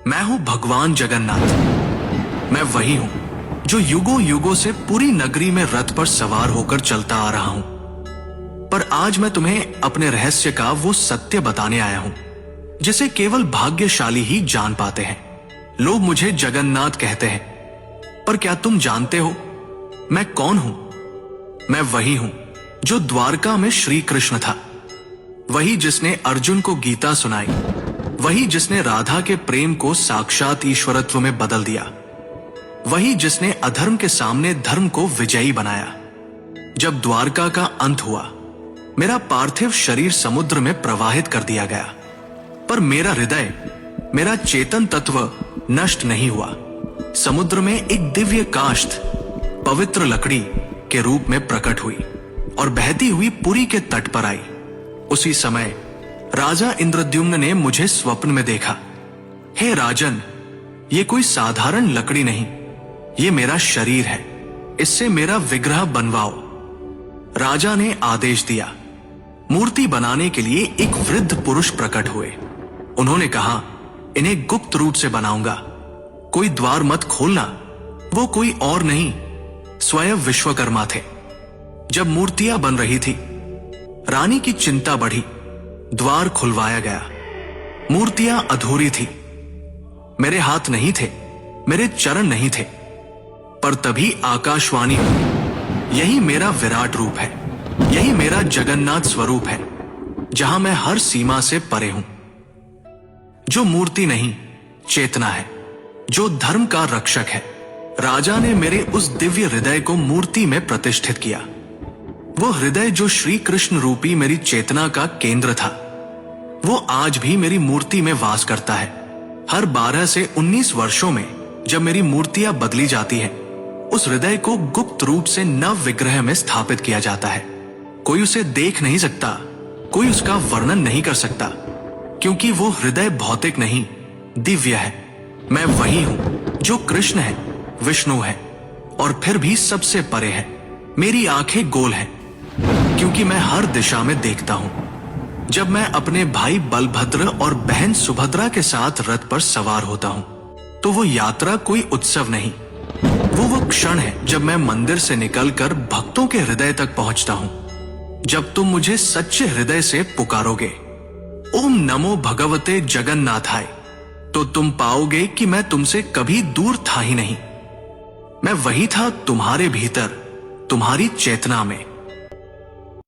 मैं हूं भगवान जगन्नाथ। मैं वही हूं जो युगों युगों से पूरी नगरी में रथ पर सवार होकर चलता आ रहा हूं। पर आज मैं तुम्हें अपने रहस्य का वो सत्य बताने आया हूं जिसे केवल भाग्यशाली ही जान पाते हैं। लोग मुझे जगन्नाथ कहते हैं, पर क्या तुम जानते हो मैं कौन हूं? मैं वही हूं जो द्वारका में श्री कृष्ण था, वही जिसने अर्जुन को गीता सुनाई, वही जिसने राधा के प्रेम को साक्षात ईश्वरत्व में बदल दिया, वही जिसने अधर्म के सामने धर्म को विजयी बनाया। जब द्वारका का अंत हुआ, मेरा पार्थिव शरीर समुद्र में प्रवाहित कर दिया गया, पर मेरा हृदय, मेरा चेतन तत्व नष्ट नहीं हुआ। समुद्र में एक दिव्य काष्ठ पवित्र लकड़ी के रूप में प्रकट हुई और बहती हुई पुरी के तट पर आई। उसी समय राजा इंद्रद्युम्न ने मुझे स्वप्न में देखा। हे राजन, ये कोई साधारण लकड़ी नहीं, ये मेरा शरीर है, इससे मेरा विग्रह बनवाओ। राजा ने आदेश दिया। मूर्ति बनाने के लिए एक वृद्ध पुरुष प्रकट हुए। उन्होंने कहा, इन्हें गुप्त रूप से बनाऊंगा, कोई द्वार मत खोलना। वो कोई और नहीं, स्वयं विश्वकर्मा थे। जब मूर्तियां बन रही थी, रानी की चिंता बढ़ी। द्वार खुलवाया गया। मूर्तियां अधूरी थी। मेरे हाथ नहीं थे, मेरे चरण नहीं थे, पर तभी आकाशवाणी हुई, यही मेरा विराट रूप है, यही मेरा जगन्नाथ स्वरूप है, जहां मैं हर सीमा से परे हूं। जो मूर्ति नहीं, चेतना है, जो धर्म का रक्षक है। राजा ने मेरे उस दिव्य हृदय को मूर्ति में प्रतिष्ठित किया। वो हृदय जो श्री कृष्ण रूपी मेरी चेतना का केंद्र था, वो आज भी मेरी मूर्ति में वास करता है। हर 12 से 19 वर्षों में जब मेरी मूर्तियां बदली जाती हैं, उस हृदय को गुप्त रूप से नव विग्रह में स्थापित किया जाता है। कोई उसे देख नहीं सकता, कोई उसका वर्णन नहीं कर सकता, क्योंकि वो हृदय भौतिक नहीं, दिव्य है। मैं वही हूं जो कृष्ण है, विष्णु है और फिर भी सबसे परे है। मेरी आंखें गोल हैं क्योंकि मैं हर दिशा में देखता हूं। जब मैं अपने भाई बलभद्र और बहन सुभद्रा के साथ रथ पर सवार होता हूं, तो वो यात्रा कोई उत्सव नहीं, वो क्षण है जब मैं मंदिर से निकलकर भक्तों के हृदय तक पहुंचता हूं। जब तुम मुझे सच्चे हृदय से पुकारोगे, ओम नमो भगवते जगन्नाथाय, तो तुम पाओगे कि मैं तुमसे कभी दूर था ही नहीं। मैं वही था तुम्हारे भीतर, तुम्हारी चेतना में।